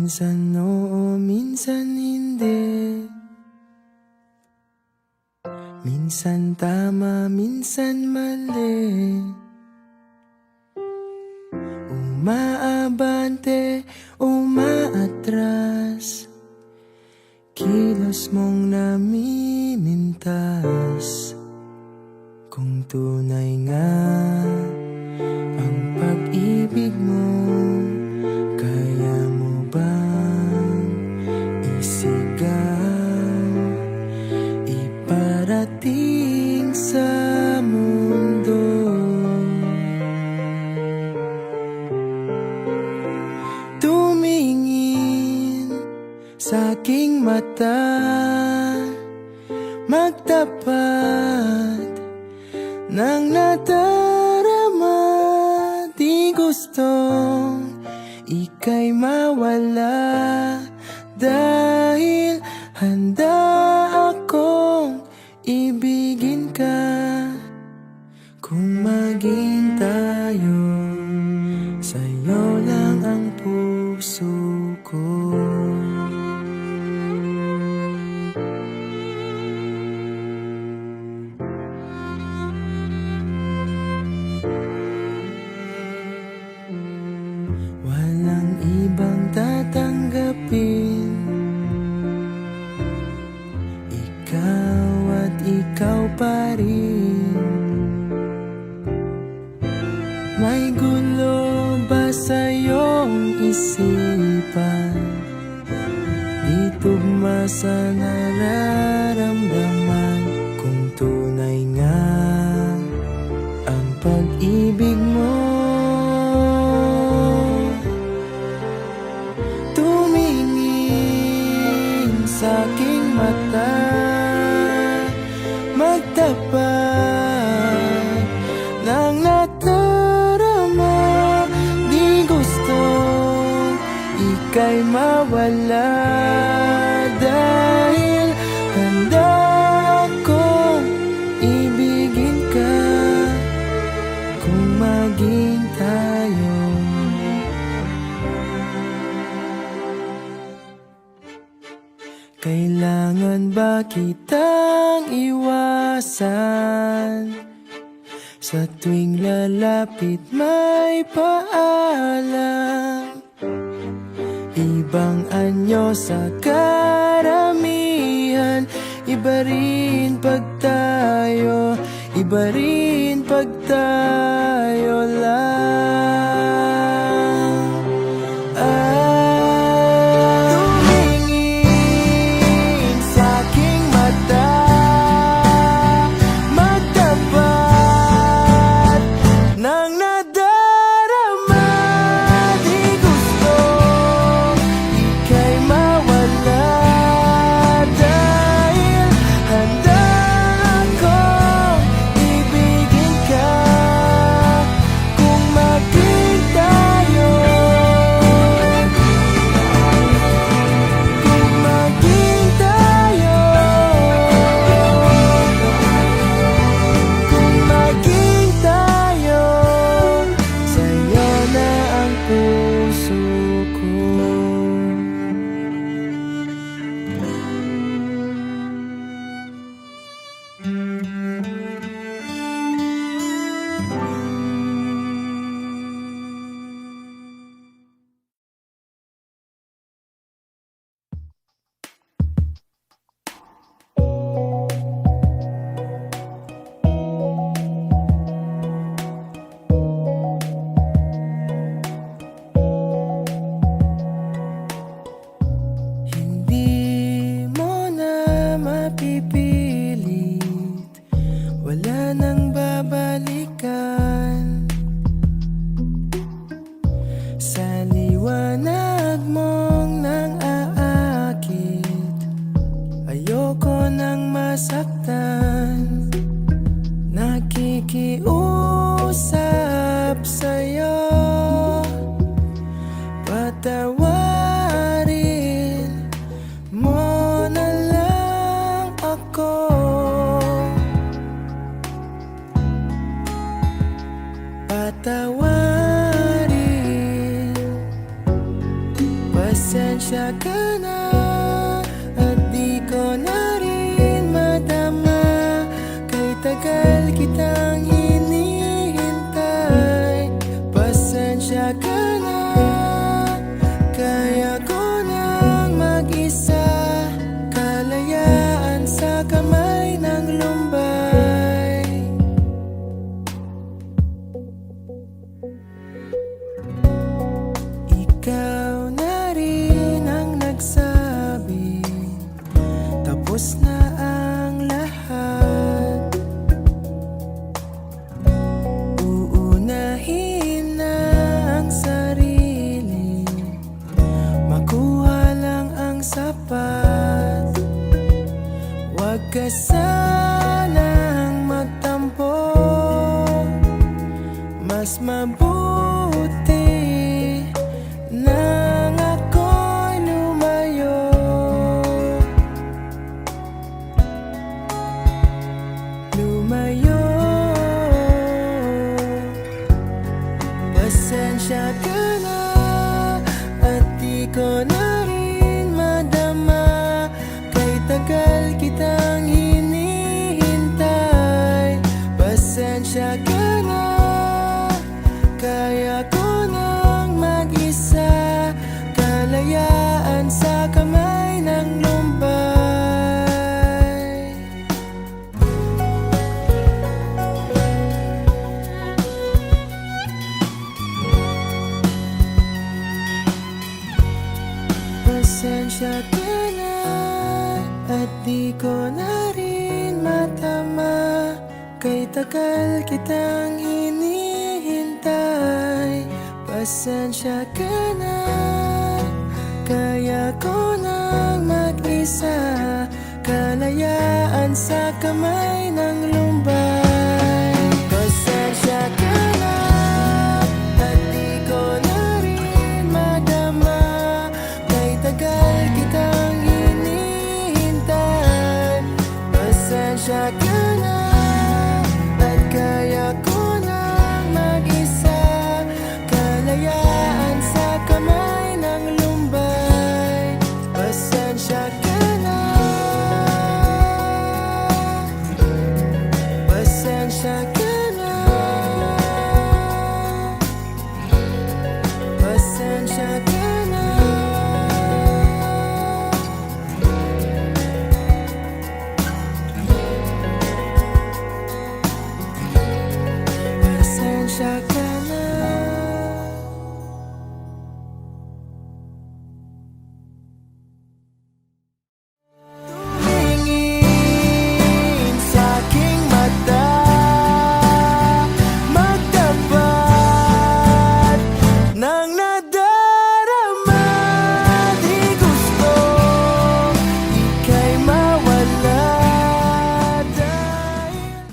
Minsan oo, minsan hindi. Minsan tama, minsan mali. Umaabante, umaatras. Kilos mong namimintas. Kung tunay nga ang pag-ibig mo, kaya mo bang isigaw, iparating sa mundo? Tumingin sa aking mata, magtapat ng nadarama. Di gustong ika'y mawala, dahil handa akong ibigin ka. Kung maging tayo, sa'yo lang ang puso ko. Walang ibang tatanggapin, ikaw at ikaw pa rin. May gulo ba sa iyong isipan? Di tugma sa nararamdaman. Kung tunay nga ang pag-ibig mo, tumingin sa aking mata, magtapat ng nadarama. Di gustong ika'y mawala, dahil handa akong ibigin ka. Kung maging tayo, kailangan ba kitang iwasan? Sa tuwing lalapit may paalam, ibang anyo sa karamihan. Iba rin pag tayo, iba rin pag tayo lang. Tumingin sa aking mata, magtapat ng nadarama. Di gusto ika'y mawala, dahil handa akong ibigin ka. Kung maging tayo, kung maging tayo, kung maging tayo, sa'yo na ang puso ko. Hindi mo na mapipilit, wala nang babalikan. Sa liwanag mong nang aakit, ayoko nang masaktan. Nakikiusap sa'yo, patawarin mo na lang ako. Patawarin, pasensya Pasensya ka na at di ko na rin madama, kay tagal kitang hinihintay. Pasensya ka na, kaya ko nang mag-isa, kalayaan sa kamay ng lumbay. Ikaw na rin ang nagsabi, tapos na ang lahat. Uunahin na ang sarili, makuha lang ang sapat. Huwag ka sanang magtampo, mas mabuti nang ako'y lumayo. Lumayo. Pasensya ka na at di ko na rin madama, kay tagal kitang hinihintay. Pasensya ka na, kaya ko nang mag-isa, kalayaan sa kamay ng lumbay. Pasensya ka na at di ko na rin matama, kay tagal kitang hinihintay. Pasensya ka na, kaya ko nang mag-isa, kalayaan sa kamay ng lumbay. Pasensya ka na at di ko na rin madama, kay tagal kitang hinihintay. Pasensya ka na at kaya ko nang mag-isa, kalayaan sa kamay ng lumbay. Pasensya ka na. Pasensya ka na. Pasensya ka na. Pasensya ka na. Tumingin sa'king mata, magtapat ng nadarama. Di gusto ika'y mawala dahil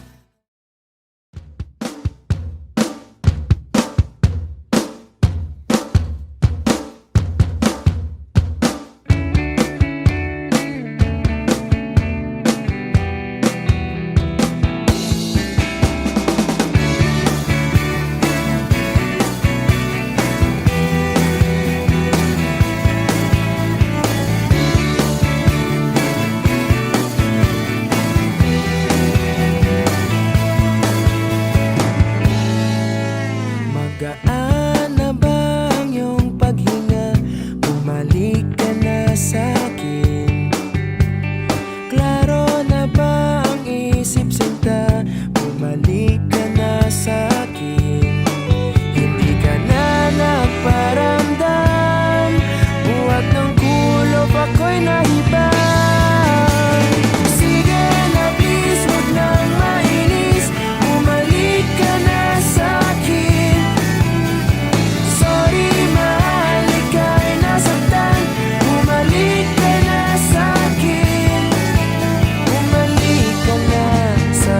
magaan na ba ang iyong paghinga? Bumalik ka na sa'kin. Klaro na ba ang isip sinta? Bumalik ka na sa'kin. Hindi ka na nagparamdam, buhat ng kulob ako'y nahibang. Sige na please, huwag nang mainis, bumalik ka na sa'kin. Sorry mahal, ika'y nasaktan, bumalik ka na sa'kin. Bumalik ka na sa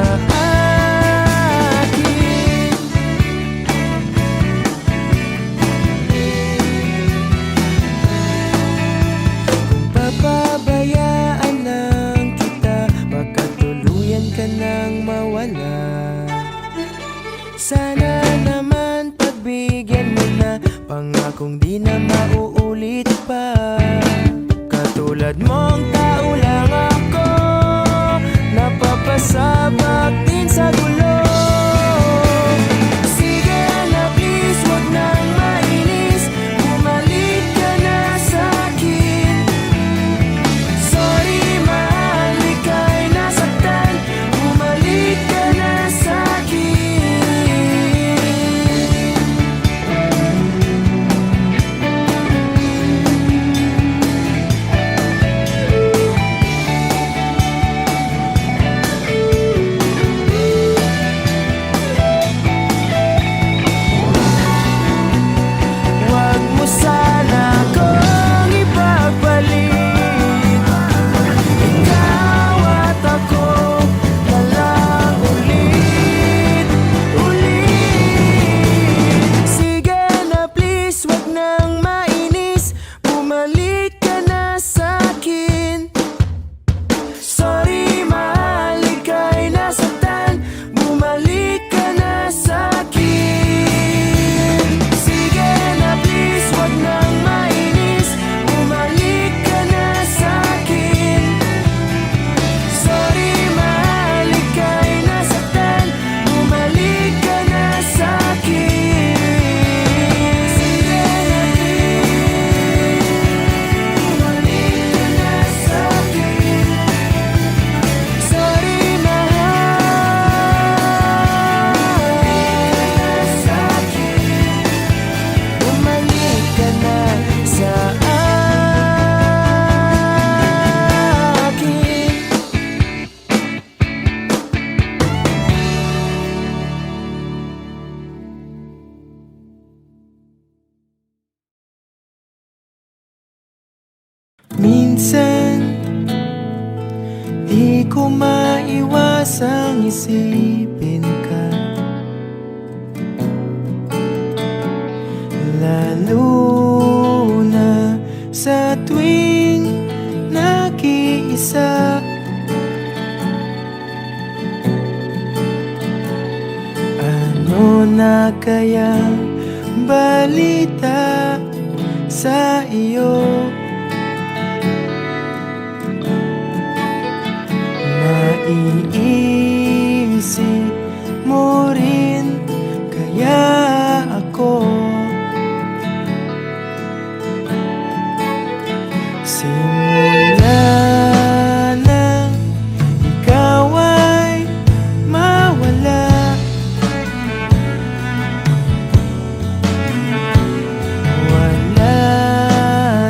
akin. Kung papabayaan lang kita, baka tuluyan ka nang mawala. Sana naman pagbigyan mo na, pangakong di na mauulit. ulit pa. Katulad mong tao lang ako, napapasabak din sa gulo. Sige na please, wag nang mainis, bumalik ka na sa'kin. Sorry mahal, ika'y nasaktan, bumalik ka na sa'kin. Wag mo sana akong ipapalit, ikaw at ako na lang ulit, ulit. Sige na please, wag nang mainis, bumalik ka na sa'kin. Sorry mahal, ika'y nasaktan, bumalik ka na sa'kin. Sige na please, wag nang mainis, bumalik ka na sa'kin. Sorry mahal, ika'y nasaktan, bumalik ka na sa'kin. Sige na please, bumalik ka na sa'kin. Sorry mahal, sa'kin, bumalik ka na sa akin. Minsan di ko maiwasang isipin ka, lalo na sa tuwing nag-iisa. Ano na kayang balita sa iyo? Naiisip mo rin kaya ako? Simula nang ikaw ay mawala, wala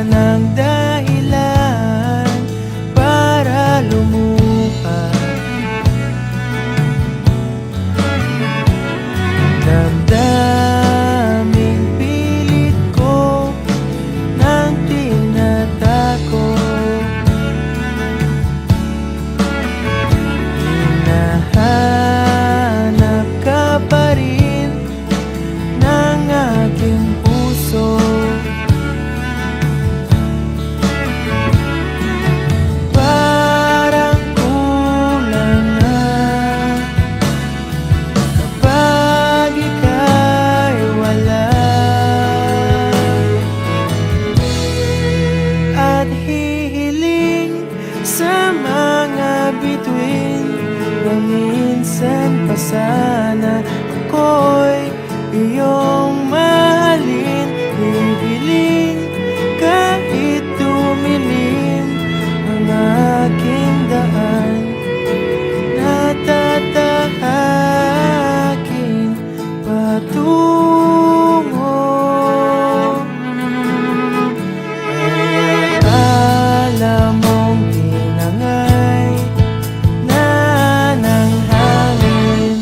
nang dahilan para lumuha. Damdaming pilit ko nang tinatago, hinahanap ka pa rin ng aking puso. Parang kulang na kapag ika'y wala, at hihiling sa mga bituin na minsan pa sana ako'y iyong mahalin. Hihiling kahit tumilim ang aking daan, natatahakin patungo. Alam mong tinangay na ng hangin,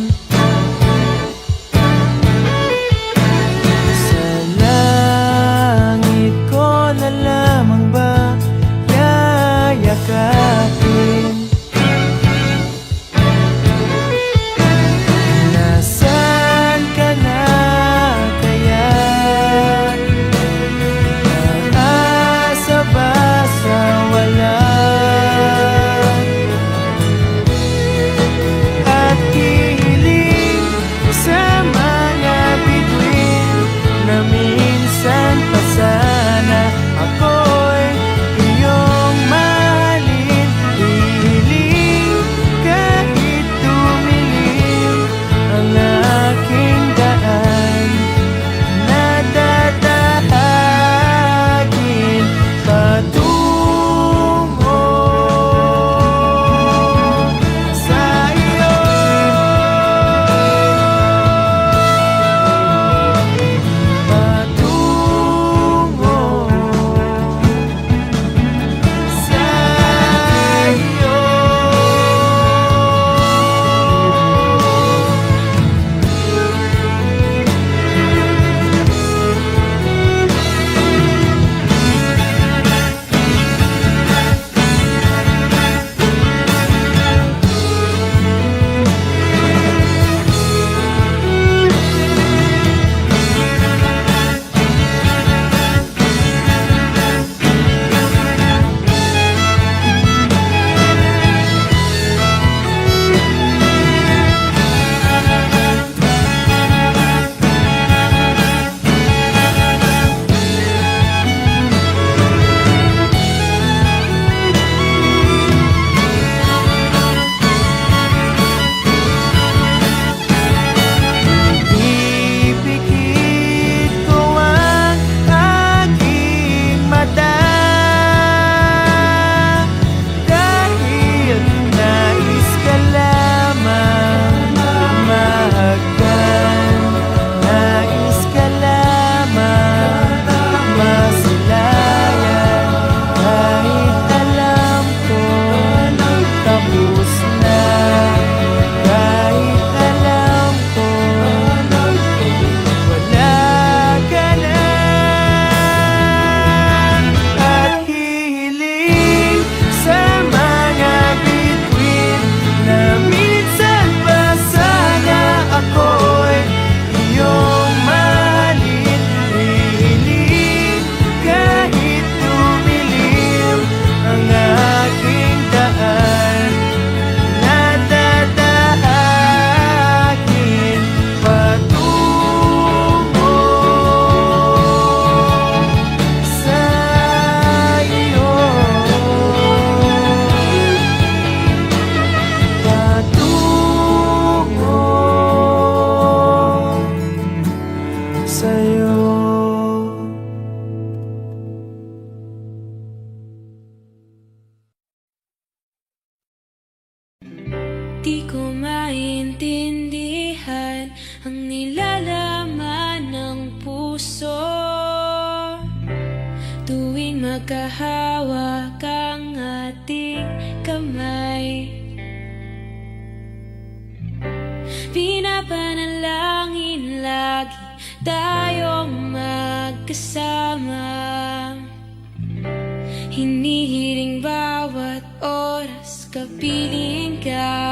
magkahawak ang ating kamay. Pinapanalangin lagi tayong magkasama. Hinihiling bawat oras kapiling ka.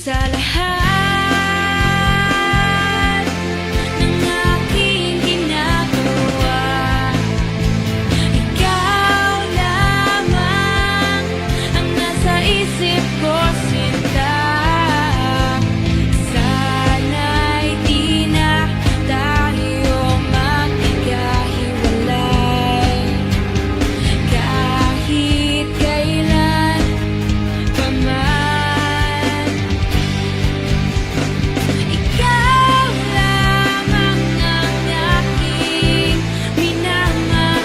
Sa lahat ng aking ginagawa, ikaw lamang ang nasa isip ko, sinta. Sana'y di na tayo magkakahiwalay kahit kailan pa man. Ikaw lamang ang aking minamahal.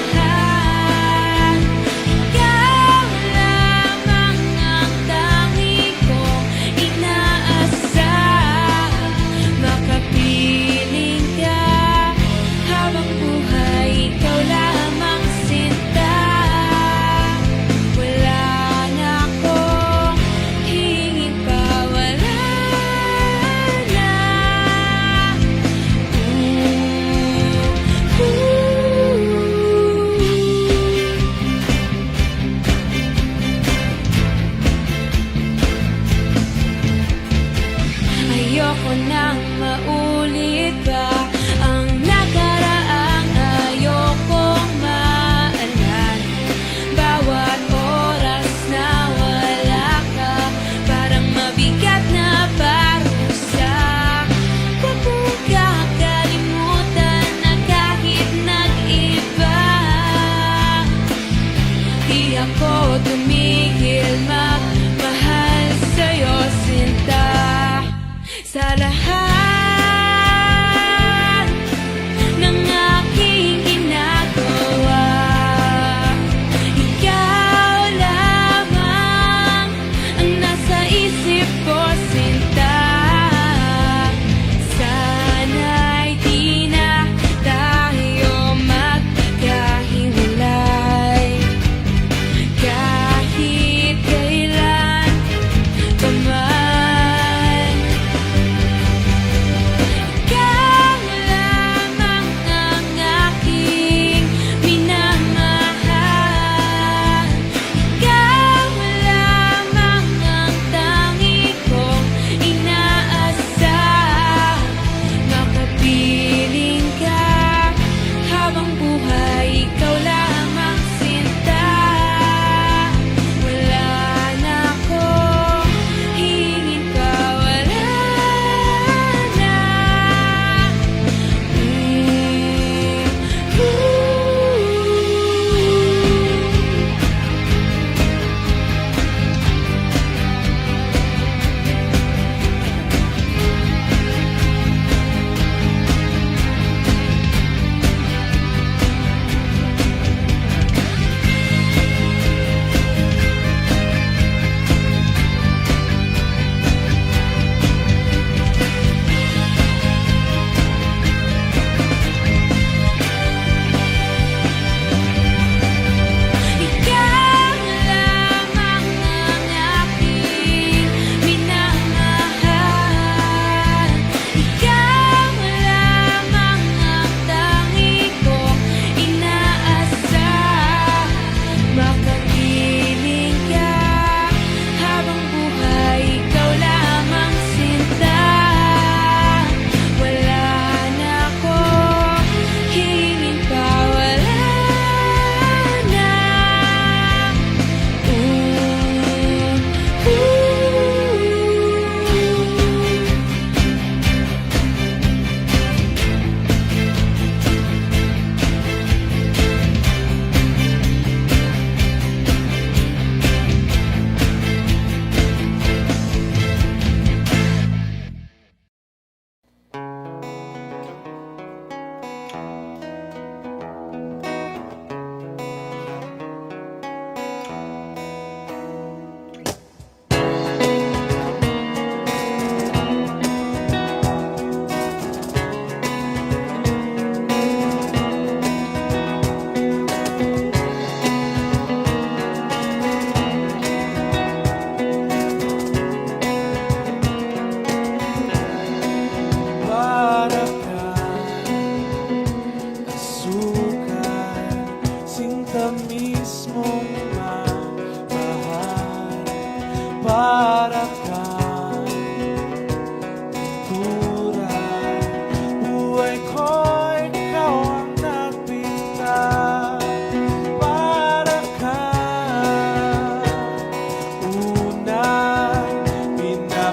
Ikaw lamang ang tangi kong inaasam. Makapiling ka habang buhay, ikaw lamang, sinta. Wala na akong hingin pa, wala na. Ayoko nang maulit pa ang nakaraang ayokong maalala. Bawat oras na wala ka, parang mabigat na parusa. Huwag mong kakalimutan na kahit nag-iba, di ako tumigil magmahal sa'yo, sinta. Sa lahat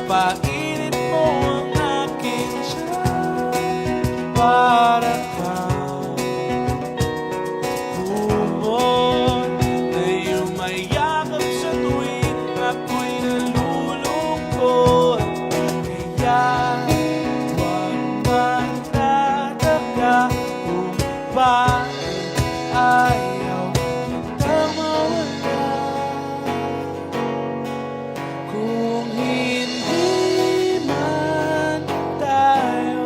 painit mo ang aking tiyan. Para kang kumot na yumayakap sa tuwing ako'y nalulungkot. Kaya huwag magtataka kung bakit ayaw kitang mawala. Kung hindi man tayo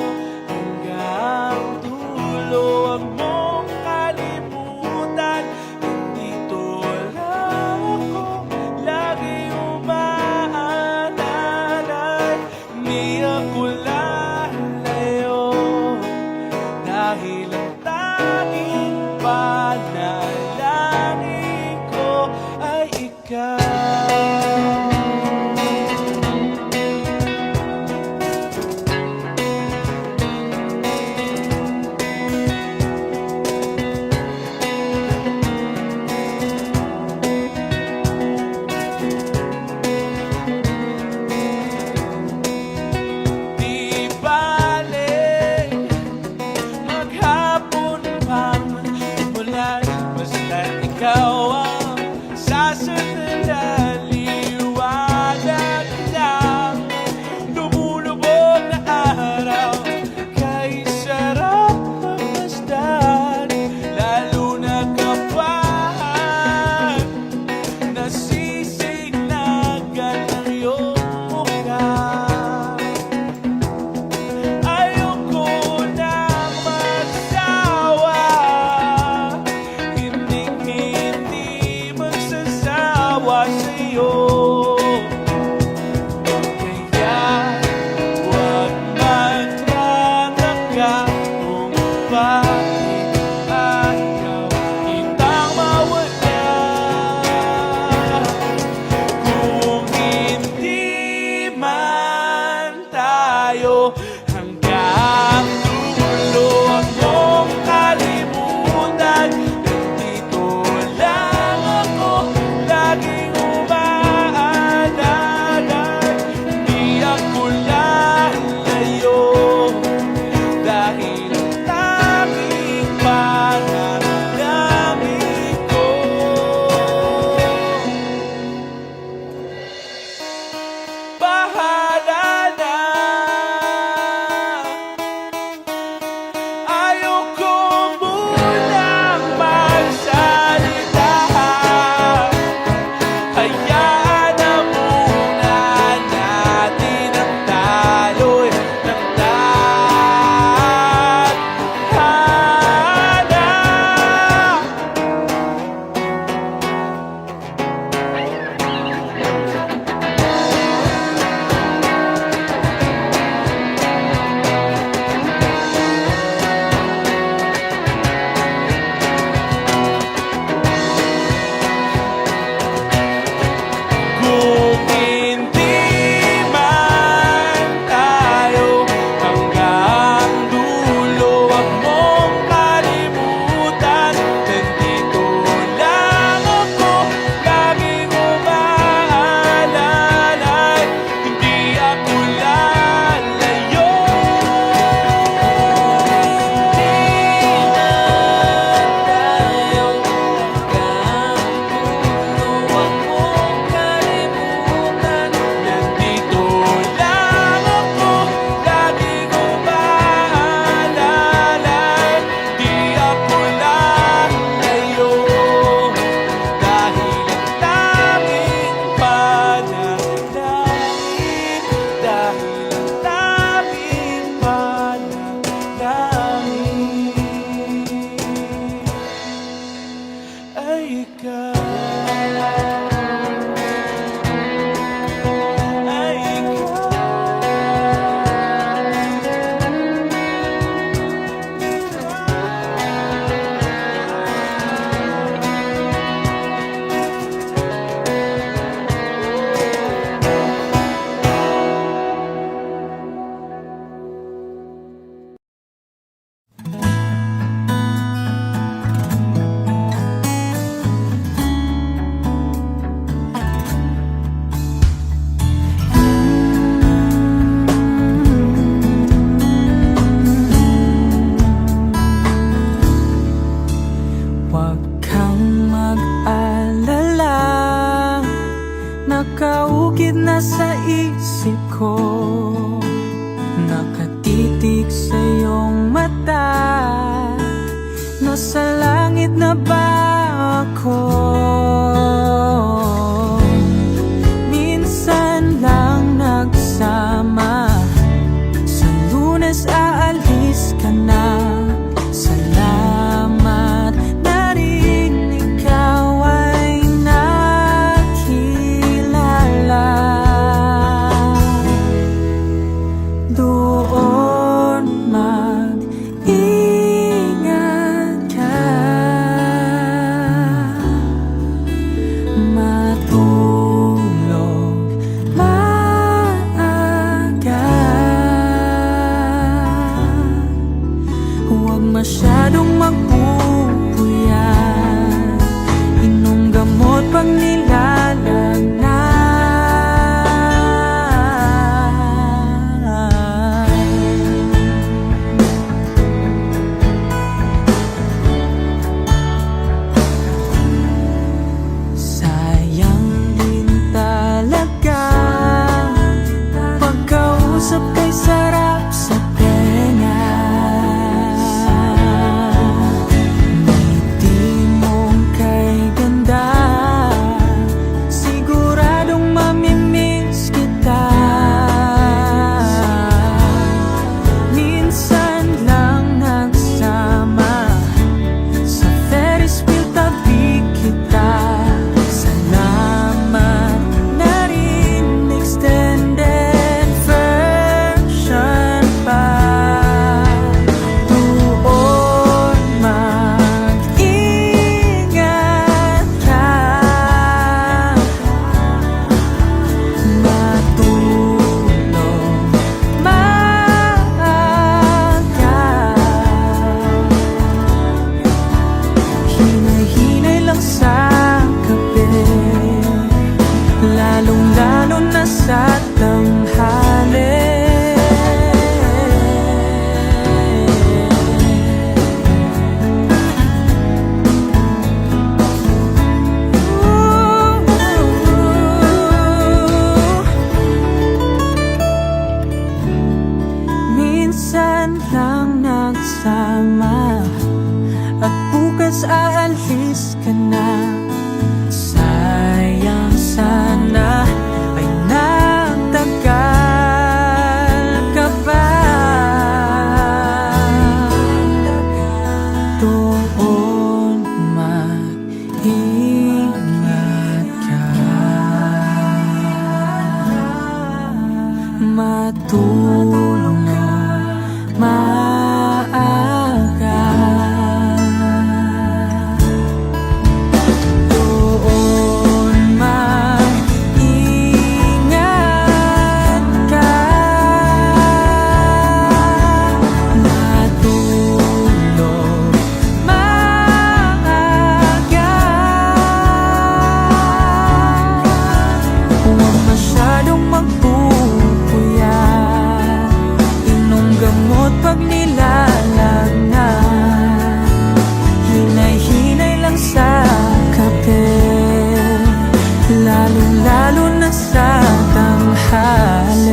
hanggang dulo, huwag mong kalimutan, nandito lang ako, lagi umaalala. Di ako lalayo, dahil ang tanging panalangin ko ay ikaw. Di magkasama at bukas aalis ka na. Sayang sana ay nagtagal ka pa. Doon mag-ingat ka, matulog maaga. Doon mag-ingat ka, matulog maaga. Huwag masyadong magpupuyat, inom gamot pag nilalagnan, hinay-hinay lang sa kape, lalo-lalo na sa tanghali.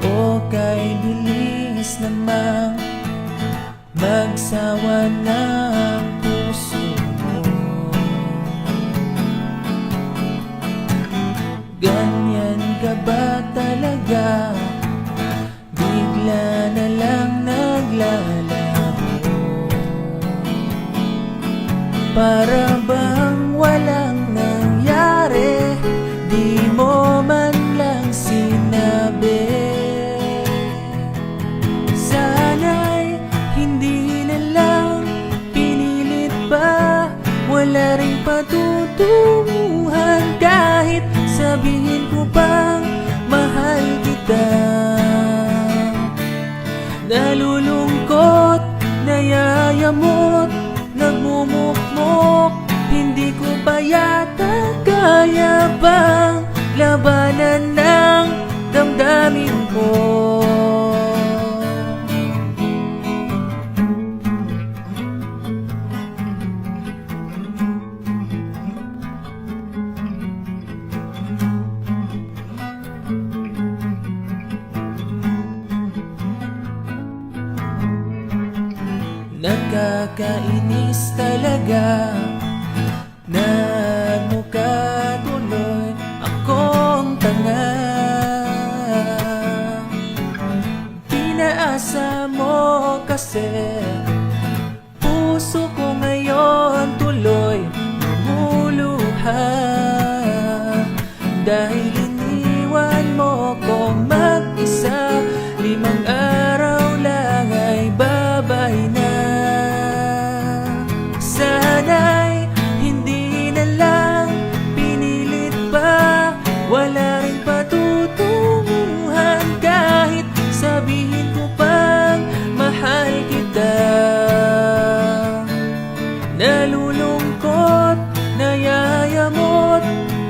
O kay bilis namang magsawa ng puso mo. Ganyan ka ba talaga? Bigla na lang naglalaho, para bang walang nangyari, di mo man lang sinabi. Sana'y hindi na lang pinilit pa, wala ring patutunguhan, kahit sabihin ko pang mahal kita. Nalulungkot, nayayamot, nagmumukmok, hindi ko pa yata kaya bang labanan ng damdamin ko. Nakakainis talaga, nagmukha tuloy akong tanga. Pinaasa mo kasi puso ko ngayon tuloy lumuluha, dahil iniwan mo kong mag-isa. 5 araw lang ay babay na. Sana'y hindi na lang pinilit pa, wala ring patutunguhan, kahit sabihin ko pang mahal kita. Nalulungkot, nayayamot,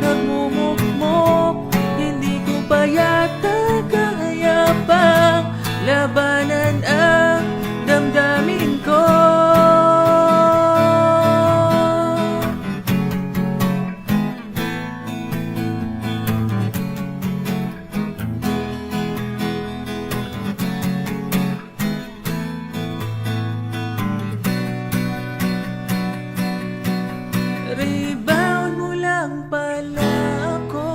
nagmumukmok, hindi ko pa yata kaya pang labanan ang damdamin ko. Rebound mo lang pala ako,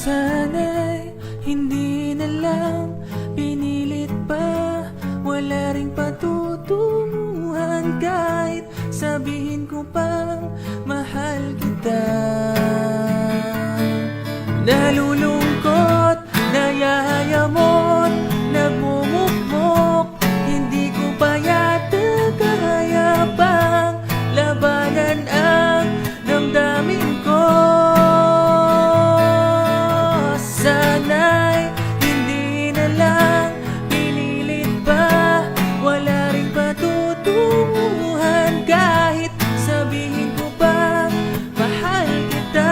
Sana'y hindi na lang pinilit pa, wala ring patutunguhan kahit sabihin ko pang mahal kita. Nalulungkot, nayayamot, nagmumukmok, hindi ko pa yata kaya pang labanan ang damdamin ko. Sana'y hindi na lang pinilit pa, wala ring patutunguhan kahit sabihin ko pa mahal kita.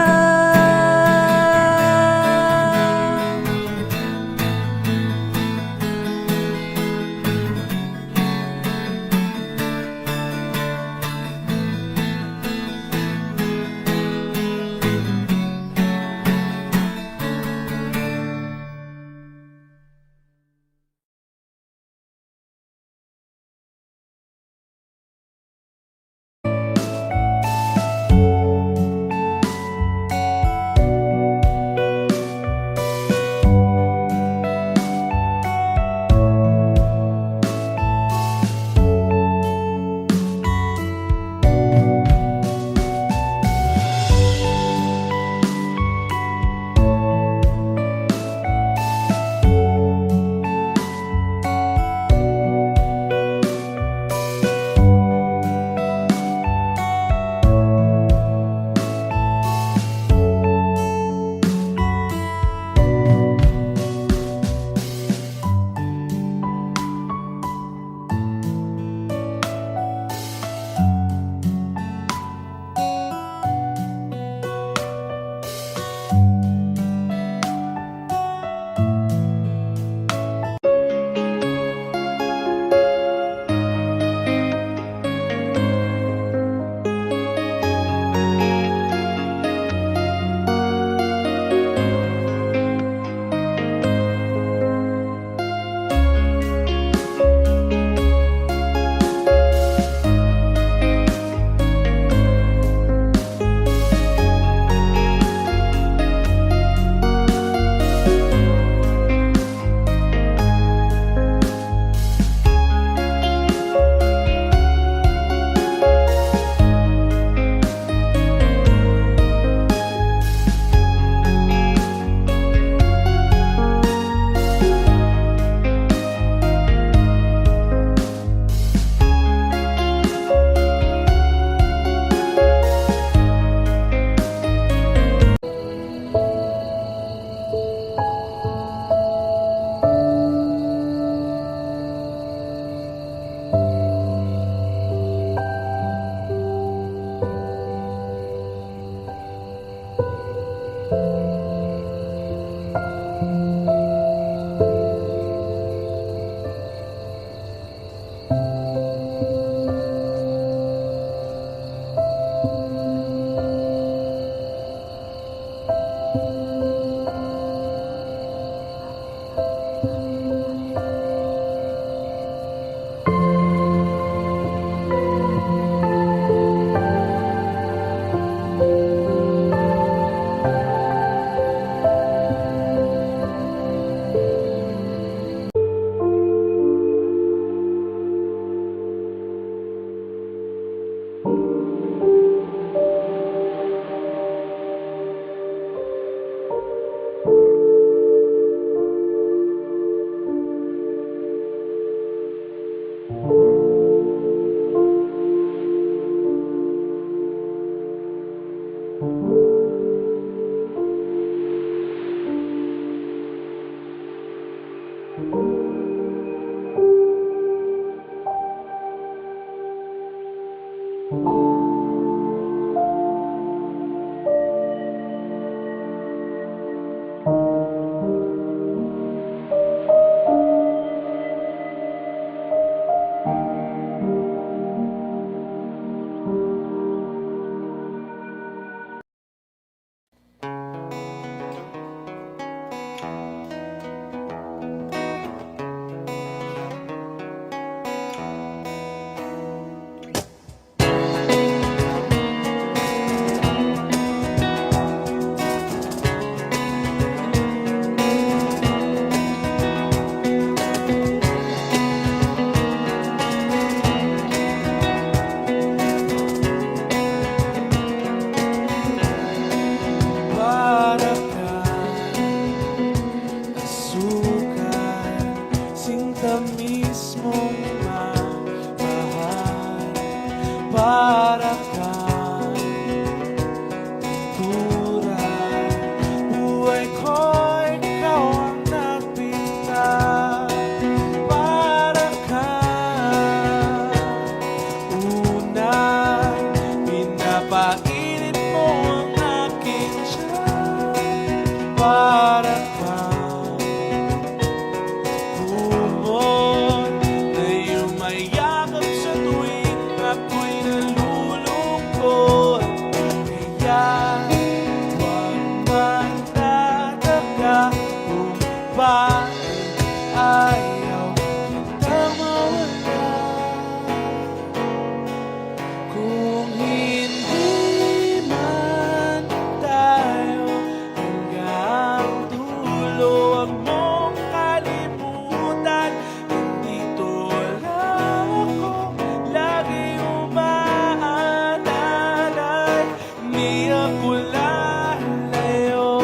ako lalayo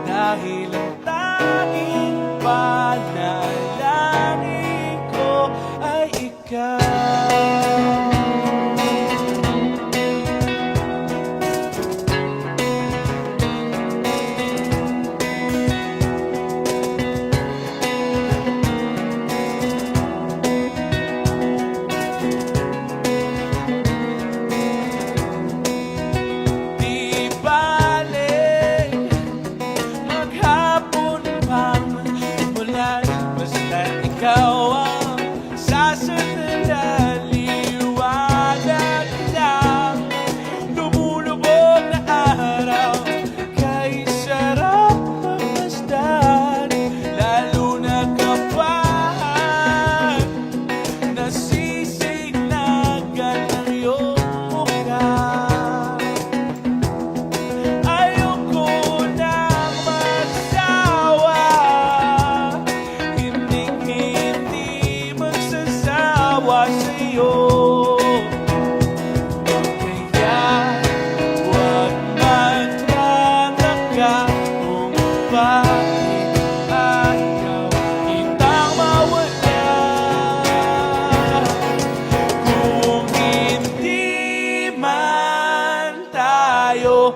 dahil ang tanging panalangin ko ay ikaw. Di bale maghapon pang umulan, basta't ikaw ang sasandalan. Liwanag lang lumulubog na araw, kay sarap magmasdan, lalo na kapag nasisinagan ang iyong mukha. Ayoko nang magsawa, hindi magsasawa sa'yo. Kaya huwag magtataka kung bakit ayaw kitang mawala. Kung hindi man tayo